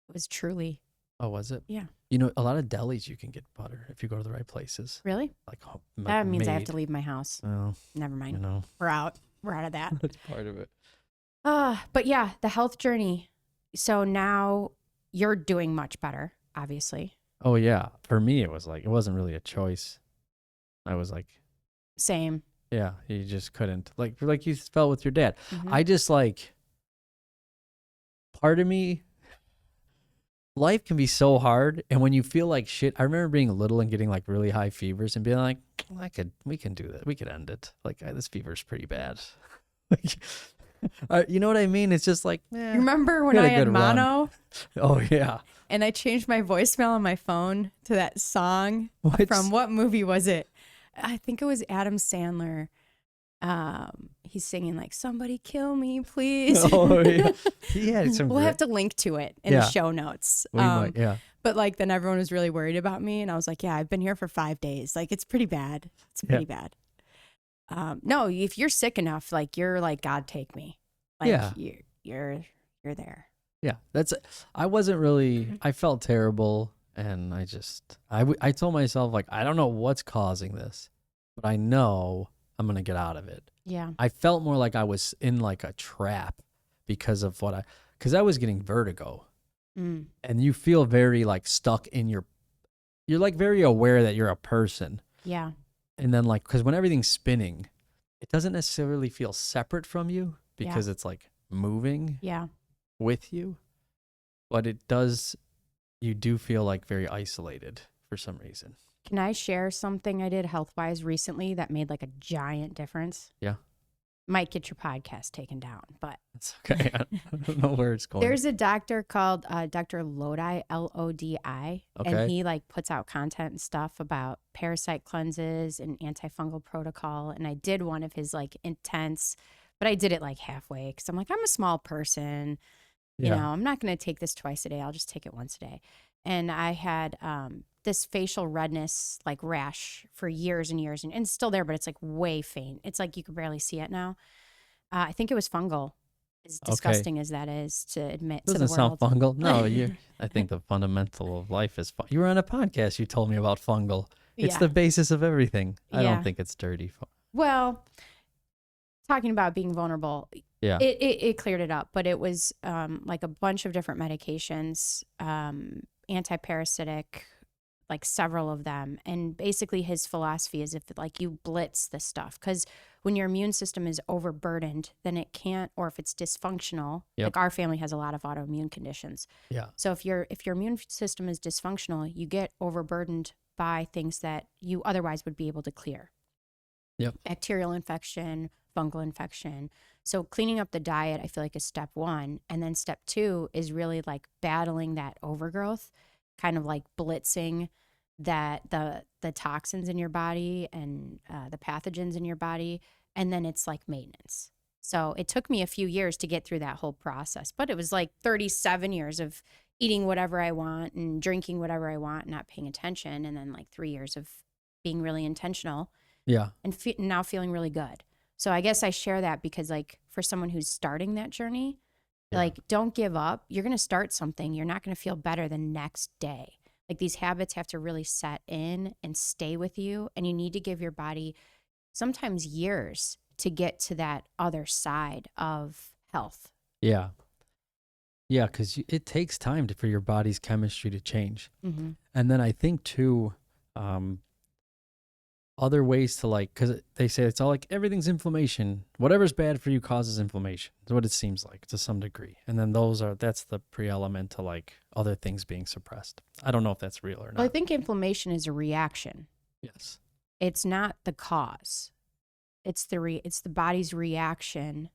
C: It was truly,
B: Oh, was it?
C: Yeah.
B: You know, a lot of delis you can get butter if you go to the right places.
C: really?
B: Like,
C: That means I have
B: made.
C: to leave my house.
B: Oh,
C: Never
B: you
C: mind.
B: know,
C: We're out. We're out of that.
B: that's part of it.
C: But yeah, the health journey. So now you're doing much better, obviously.
B: Oh yeah, for me it was like it wasn't really a choice. I was like,
C: Same.
B: yeah, you just couldn't like you felt with your dad.
C: Mhm.
B: I just like part of me. Life can be so hard, and when you feel like shit, I remember being little and getting like really high fevers and being like, we can do that, we could end it. Like this fever's pretty bad. Like, you know what I mean? It's just like,
C: You remember when
B: had
C: I
B: a
C: had
B: good run.
C: mono
B: oh yeah,
C: and I changed my voicemail on my phone to that song
B: What's-
C: from what movie was it? I think it was Adam Sandler. He's singing like "Somebody kill me, please."
B: oh yeah, he had some.
C: We'll
B: great,
C: have to link to it in
B: Yeah.
C: the show notes.
B: we might, yeah.
C: But like then everyone was really worried about me, and I was like, "Yeah, I've been here for 5 days. Like it's pretty bad. It's pretty bad." No, if you're sick enough, like you're like, God take me. Like
B: Yeah.
C: you're there.
B: Yeah, I wasn't really, I felt terrible. And I told myself, like, I don't know what's causing this, but I know I'm going to get out of it.
C: Yeah.
B: I felt more like I was in like a trap because of because I was getting vertigo.
C: Mm.
B: And you feel very like stuck in you're like very aware that you're a person.
C: Yeah.
B: And then like, because when everything's spinning, it doesn't necessarily feel separate from you because it's like moving
C: Yeah.
B: with you, but you do feel like very isolated for some reason.
C: Can I share something I did health wise recently that made like a giant difference?
B: Yeah.
C: Might get your podcast taken down, but
B: It's okay. I don't know where it's going.
C: there's a doctor called Dr. Lodi, Lodi,
B: Okay.
C: and he like puts out content and stuff about parasite cleanses and antifungal protocol. And I did one of his like intense, but I did it like halfway because I'm like, I'm a small person. You know, I'm not going to take this twice a day. I'll just take it once a day. And I had this facial redness, like rash for years and years. And it's still there, but it's like way faint. It's like you could barely see it now. I think it was fungal, as disgusting as that is to admit to the
B: Doesn't sound
C: world.
B: fungal. No, I think the fundamental of life is you were on a podcast. You told me about fungal. It's
C: Yeah.
B: the basis of everything. I
C: Yeah.
B: don't think it's dirty.
C: Well, talking about being vulnerable,
B: Yeah.
C: it cleared it up, but it was like a bunch of different medications, antiparasitic, like several of them. And basically his philosophy is if like you blitz the stuff, because when your immune system is overburdened, then it can't, or if it's dysfunctional,
B: Yep.
C: like our family has a lot of autoimmune conditions.
B: Yeah.
C: So if your immune system is dysfunctional, you get overburdened by things that you otherwise would be able to clear.
B: Yep.
C: Bacterial infection, fungal infection. So cleaning up the diet, I feel like is step one. And then step two is really like battling that overgrowth, kind of like blitzing that the toxins in your body and the pathogens in your body. And then it's like maintenance. So it took me a few years to get through that whole process, but it was like 37 years of eating whatever I want and drinking whatever I want, not paying attention. And then like 3 years of being really intentional
B: Yeah.
C: and now feeling really good. So I guess I share that because like for someone who's starting that journey,
B: Yeah.
C: like don't give up. You're going to start something. You're not going to feel better the next day. Like these habits have to really set in and stay with you. And you need to give your body sometimes years to get to that other side of health.
B: Yeah. Yeah. Because it takes time for your body's chemistry to change.
C: Mm-hmm.
B: And then I think too, other ways to like, because they say it's all like everything's inflammation. Whatever's bad for you causes inflammation. That's what it seems like to some degree. And then that's the pre-element to like other things being suppressed. I don't know if that's real or not.
C: Well, I think inflammation is a reaction.
B: Yes.
C: It's not the cause. It's the body's reaction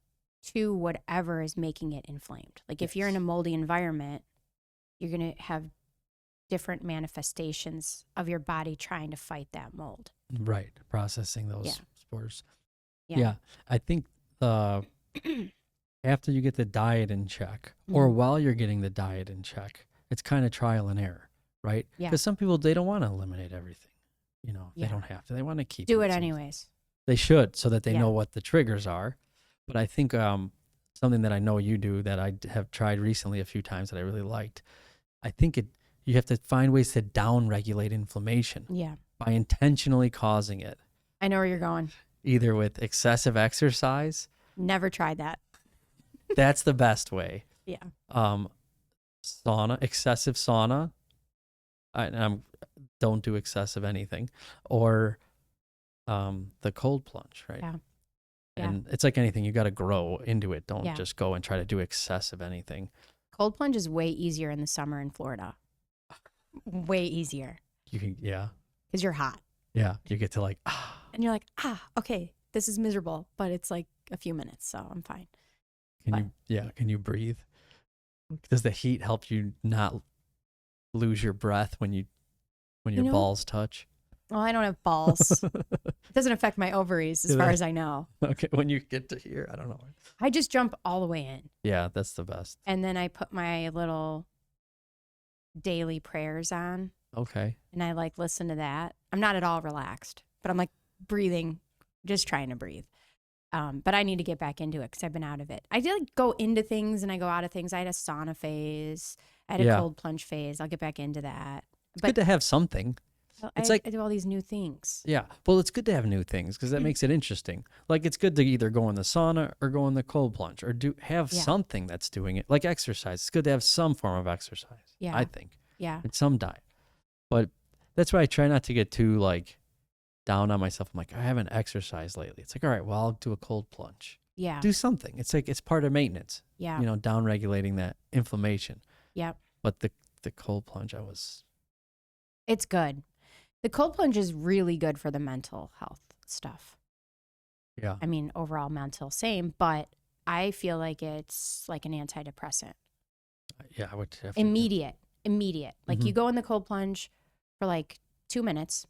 C: to whatever is making it inflamed. Like if you're in a moldy environment, you're going to have different manifestations of your body trying to fight that mold.
B: Right. Processing those spores.
C: Yeah.
B: Yeah. I think after you get the diet in check or while you're getting the diet in check, it's kind of trial and error, right?
C: Yeah.
B: Because some people, they don't want to eliminate everything. You know, they
C: Yeah.
B: don't have to. They want to keep
C: Do it
B: some-
C: anyways.
B: They should, so that they
C: Yeah.
B: know what the triggers are. But I think something that I know you do that I have tried recently a few times that I really liked, I think you have to find ways to down-regulate inflammation
C: Yeah.
B: by intentionally causing it,
C: I know where you're going.
B: either with excessive exercise.
C: Never tried that.
B: That's the best way.
C: Yeah.
B: Excessive sauna. Don't do excessive anything, or the cold plunge, right?
C: Yeah.
B: And it's like anything, you got to grow into it. Don't
C: Yeah.
B: just go and try to do excessive anything.
C: Cold plunge is way easier in the summer in Florida. Way easier
B: You can,
C: because you're hot
B: you get to like,
C: and you're like, okay, this is miserable, but it's like a few minutes, so I'm fine.
B: can you breathe? Does the heat help you not lose your breath when your
C: You know-
B: balls touch?
C: Well, I don't have balls. It doesn't affect my ovaries as
B: Do
C: far
B: they?
C: as I know.
B: Okay, when you get to here, I don't know.
C: I just jump all the way in.
B: Yeah, that's the best.
C: And then I put my little daily prayers on
B: Okay.
C: and I like listen to that. I'm not at all relaxed, but I'm like breathing, just trying to breathe. But I need to get back into it because I've been out of it. I did like go into things and I go out of things. I had a sauna phase. I had a
B: Yeah.
C: cold plunge phase. I'll get back into that.
B: It's
C: But
B: good to have something. It's like-
C: I do all these new things.
B: Yeah. Well, it's good to have new things because that makes it interesting. Like it's good to either go in the sauna or go in the cold plunge or have
C: Yeah.
B: something that's doing it. Like exercise. It's good to have some form of exercise.
C: Yeah.
B: I think.
C: Yeah.
B: And some diet. But that's why I try not to get too like down on myself. I'm like, I haven't exercised lately. It's like, all right, well, I'll do a cold plunge.
C: Yeah.
B: Do something. It's like it's part of maintenance.
C: Yeah.
B: You know, down regulating that inflammation.
C: Yep.
B: But the cold plunge,
C: It's good. The cold plunge is really good for the mental health stuff.
B: yeah.
C: I mean, overall mental, same, but I feel like it's like an antidepressant.
B: Yeah, I would definitely.
C: Immediate. Like you go in the cold plunge for like 2 minutes,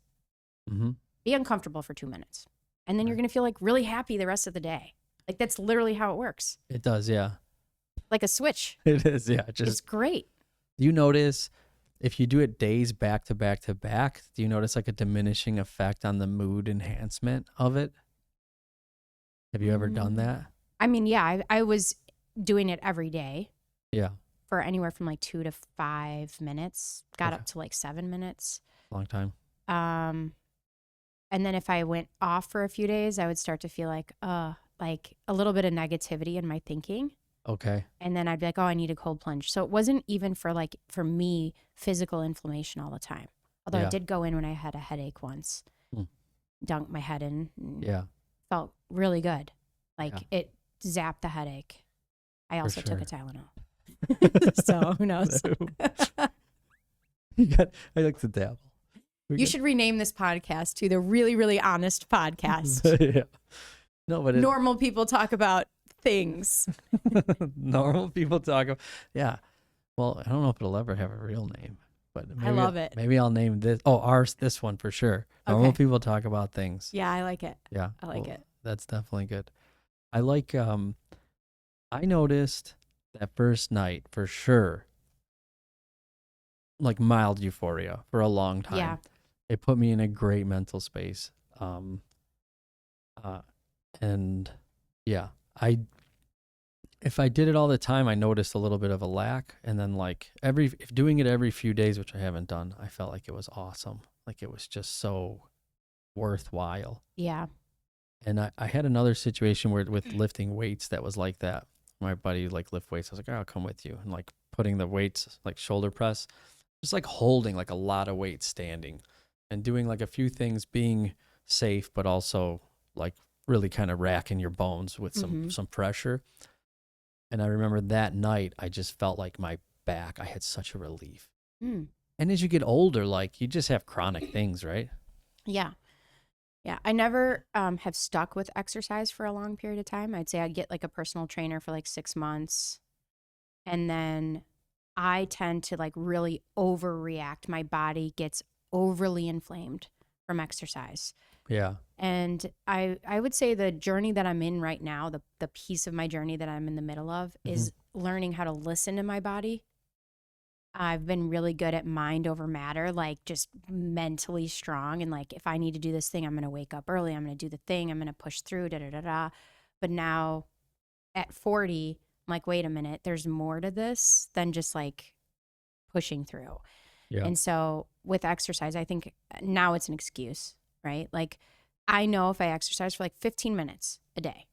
B: Mm-hmm.
C: be uncomfortable for 2 minutes, and then you're
B: Right.
C: going to feel like really happy the rest of the day. Like that's literally how it works.
B: It does, yeah.
C: Like a switch.
B: It is, yeah.
C: It's
B: Just
C: great.
B: you notice if you do it days back to back to back, do you notice like a diminishing effect on the mood enhancement of it? Have you ever done that?
C: I mean, yeah, I was doing it every day
B: Yeah,
C: for anywhere from like 2 to 5 minutes, got
B: Okay.
C: up to like 7 minutes.
B: long time.
C: And then if I went off for a few days, I would start to feel like a little bit of negativity in my thinking.
B: Okay.
C: And then I'd be like, oh, I need a cold plunge. So it wasn't even for me, physical inflammation all the time. Although I
B: Yeah.
C: did go in when I had a headache once,
B: Hmm.
C: dunked my head in, and
B: Yeah.
C: felt really good. Like
B: Yeah.
C: it zapped the headache. I also took a
B: sure.
C: Tylenol. So who knows?
B: I like to dabble.
C: You should rename this podcast to the Really, Really Honest Podcast.
B: Yeah. No, but
C: Normal people talk about things.
B: normal people talk about. Yeah. Well, I don't know if it'll ever have a real name, but maybe,
C: love it.
B: Maybe I'll name this. Oh, this one for sure. Normal
C: Okay.
B: people talk about things.
C: Yeah, I like it.
B: Yeah.
C: I like it.
B: That's definitely good. I like I noticed that first night for sure like mild euphoria for a long time.
C: Yeah.
B: It put me in a great mental space. And yeah, if I did it all the time, I noticed a little bit of a lack. And then like if doing it every few days, which I haven't done, I felt like it was awesome. Like it was just so worthwhile.
C: Yeah.
B: And I had another situation where with lifting weights that was like that. My buddy like lift weights. I was like, I'll come with you. And like putting the weights, like shoulder press, just like holding like a lot of weight standing and doing like a few things, being safe, but also like really kind of racking your bones with some pressure. And I remember that night, I just felt like my back, I had such a relief.
C: Mm.
B: And as you get older, like you just have chronic things, right?
C: Yeah. Yeah. I never have stuck with exercise for a long period of time. I'd say I'd get like a personal trainer for like 6 months. And then I tend to like really overreact. My body gets overly inflamed from exercise.
B: Yeah.
C: And I would say the journey that I'm in right now, the piece of my journey that I'm in the middle of is learning how to listen to my body. I've been really good at mind over matter, like just mentally strong. And like, if I need to do this thing, I'm going to wake up early. I'm going to do the thing. I'm going to push through, da, da, da, da. But now at 40, I'm like, wait a minute, there's more to this than just like pushing through.
B: Yeah.
C: And so with exercise, I think now it's an excuse, right? Like I know if I exercise for like 15 minutes a day,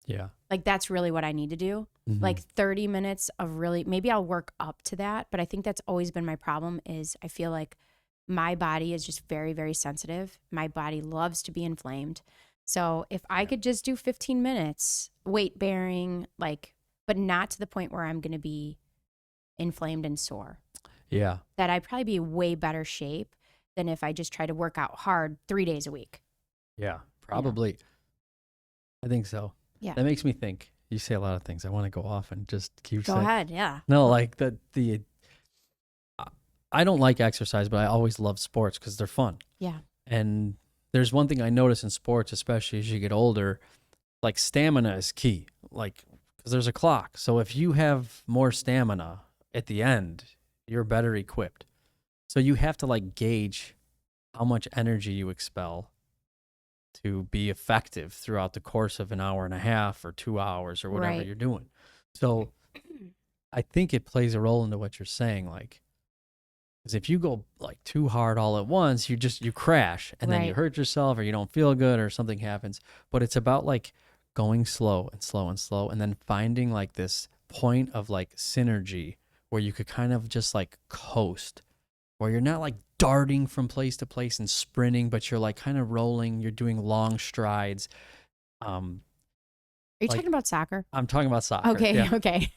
B: Yeah.
C: like that's really what I need to do. Like 30 minutes of really, maybe I'll work up to that. But I think that's always been my problem is I feel like my body is just very, very sensitive. My body loves to be inflamed. So if I could just do 15 minutes weight bearing, like, but not to the point where I'm going to be inflamed and sore,
B: Yeah.
C: that I'd probably be way better shape than if I just try to work out hard 3 days a week.
B: Yeah. Probably. I think so.
C: Yeah.
B: That makes me think. You say a lot of things. I want to go off and just keep
C: Go
B: saying.
C: ahead. Yeah.
B: No, like I don't like exercise, but I always love sports because they're fun.
C: Yeah.
B: And there's one thing I notice in sports, especially as you get older, like stamina is key. Like, because there's a clock. So if you have more stamina at the end, you're better equipped. So you have to like gauge how much energy you expel to be effective throughout the course of an hour and a half or 2 hours or whatever
C: Right.
B: you're doing. So I think it plays a role into what you're saying. Like, because if you go like too hard all at once, you crash and then you
C: Right.
B: hurt yourself or you don't feel good or something happens. But it's about like going slow and slow and slow and then finding like this point of like synergy where you could kind of just like coast, where you're not like darting from place to place and sprinting, but you're like kind of rolling. You're doing long strides.
C: Are you
B: Like-
C: talking about soccer?
B: I'm talking about soccer.
C: Okay.
B: yeah.
C: Okay.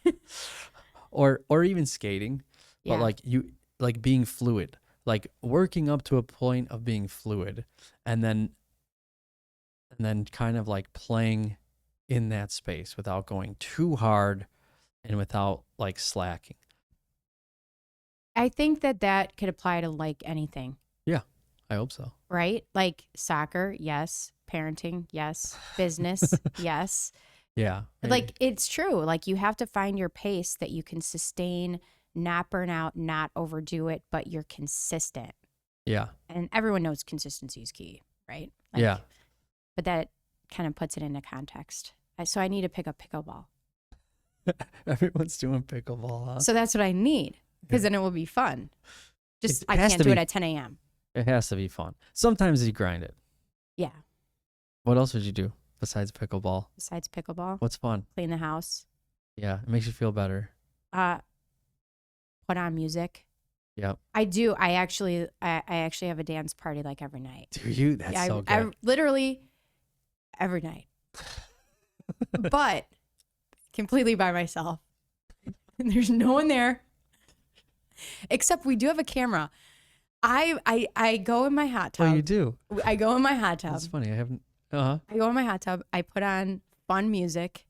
B: Or even skating.
C: Yeah.
B: But like you like being fluid, like working up to a point of being fluid and then kind of like playing in that space without going too hard and without like slacking.
C: I think that could apply to like anything,
B: I hope so.
C: right? Like soccer, yes. Parenting, yes. Business, yes.
B: Yeah.
C: Like it's true. Like you have to find your pace that you can sustain, not burn out, not overdo it, but you're consistent.
B: yeah.
C: And everyone knows consistency is key, right? Like,
B: Yeah.
C: But that kind of puts it into context. So I need to pick up pickleball.
B: Everyone's doing pickleball, huh?
C: So that's what I need because then it will be fun. Just
B: It
C: I
B: has
C: can't
B: to
C: do it
B: be-
C: at 10 a.m.
B: It has to be fun. Sometimes you grind it.
C: Yeah.
B: What else would you do besides pickleball?
C: Besides pickleball,
B: What's fun?
C: clean the house,
B: Yeah, it makes you feel better.
C: put on music.
B: Yep.
C: I do. I actually have a dance party like every night.
B: Do you? That's
C: I,
B: so
C: I
B: good.
C: literally every night, but completely by myself. And there's no one there, except we do have a camera. I go in my hot tub.
B: Oh, you do?
C: I go in my hot tub.
B: That's funny. I haven't. Uh-huh.
C: I go in my hot tub. I put on fun music,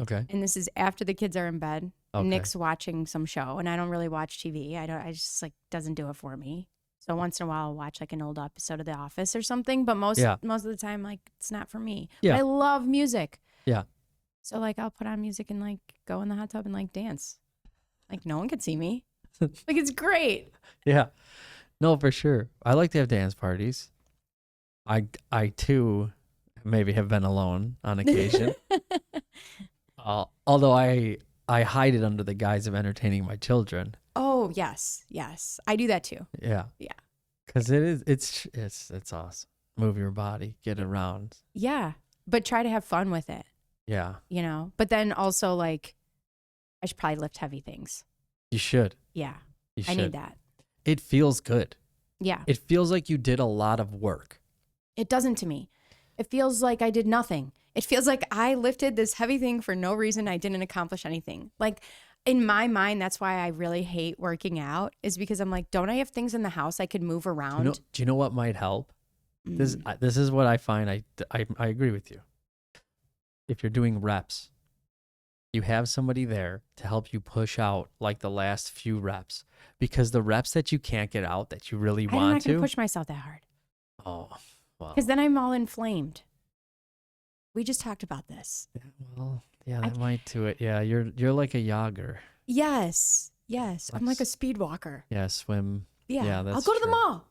B: Okay.
C: and this is after the kids are in bed.
B: Okay.
C: Nick's watching some show, and I don't really watch TV. I just like doesn't do it for me. So once in a while, I'll watch like an old episode of The Office or something. But most
B: Yeah.
C: of the time, like it's not for me.
B: Yeah.
C: But I love music.
B: Yeah.
C: So like I'll put on music and like go in the hot tub and like dance. Like no one can see me. Like it's great.
B: Yeah. No, for sure. I like to have dance parties. I too maybe have been alone on occasion. Although I hide it under the guise of entertaining my children.
C: Oh yes, yes. I do that too.
B: Yeah.
C: Yeah.
B: Because it's awesome. Move your body, get around.
C: Yeah. But try to have fun with it,
B: Yeah.
C: you know? But then also like I should probably lift heavy things.
B: You should.
C: Yeah.
B: You should.
C: I need that.
B: It feels good.
C: Yeah.
B: It feels like you did a lot of work.
C: It doesn't to me. It feels like I did nothing. It feels like I lifted this heavy thing for no reason. I didn't accomplish anything. Like in my mind, that's why I really hate working out, is because I'm like, don't I have things in the house I could move around?
B: Do you know what might help? This is what I find. I agree with you. If you're doing reps, you have somebody there to help you push out like the last few reps, because the reps that you can't get out that you really
C: I'm not
B: want
C: going
B: to.
C: to push myself that hard
B: Oh, well.
C: because then I'm all inflamed. We just talked about this.
B: Well, yeah, that might do it. Yeah, you're like a jogger.
C: Yes. I'm like a speed walker.
B: Yeah, swim.
C: Yeah.
B: that's
C: I'll go to the
B: true.
C: mall.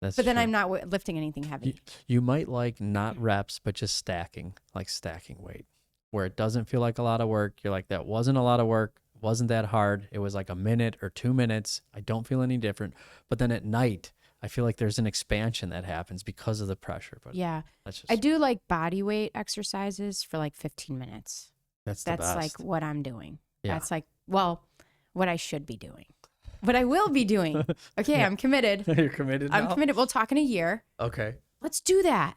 B: That's
C: But then
B: true.
C: I'm not lifting anything heavy.
B: You might like not reps, but just stacking weight, where it doesn't feel like a lot of work. You're like, that wasn't a lot of work, wasn't that hard. It was like a minute or 2 minutes. I don't feel any different. But then at night, I feel like there's an expansion that happens because of the pressure. But
C: Yeah.
B: that's just,
C: I do like body weight exercises for like 15 minutes.
B: that's
C: That's
B: the
C: like
B: best.
C: what I'm doing.
B: Yeah.
C: That's like, well, what I should be doing. What I will be doing. Okay,
B: Yeah.
C: I'm committed.
B: You're committed now?
C: I'm committed. We'll talk in a year.
B: Okay.
C: Let's do that.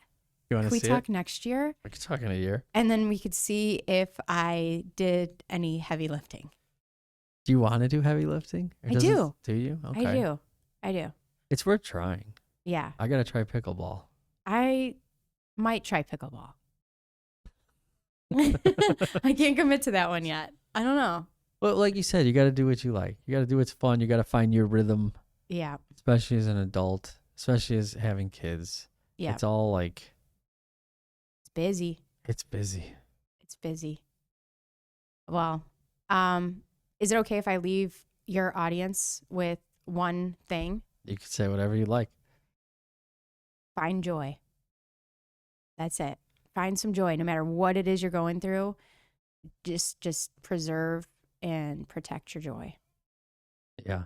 B: You want
C: Can
B: to
C: we
B: see
C: talk
B: it?
C: next year?
B: We could talk in a year.
C: And then we could see if I did any heavy lifting.
B: Do you want to do heavy lifting? Or
C: I
B: does it-
C: do.
B: Do you? Okay.
C: I do.
B: It's worth trying.
C: Yeah.
B: I got to try pickleball.
C: I might try pickleball. I can't commit to that one yet. I don't know.
B: Well, like you said, you got to do what you like. You got to do what's fun. You got to find your rhythm,
C: Yeah.
B: especially as an adult, especially as having kids.
C: Yeah.
B: It's all like,
C: It's busy.
B: it's busy.
C: It's busy. Well, is it okay if I leave your audience with one thing?
B: You could say whatever you like.
C: Find joy. That's it. Find some joy no matter what it is you're going through. Just preserve and protect your joy.
B: Yeah.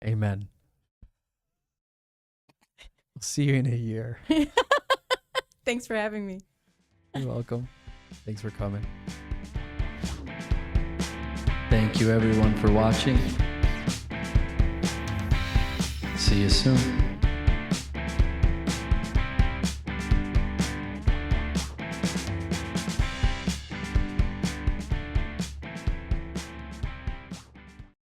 B: Amen. We'll see you in a year.
C: Thanks for having me.
B: You're welcome. Thanks for coming. Thank you everyone for watching. See you soon.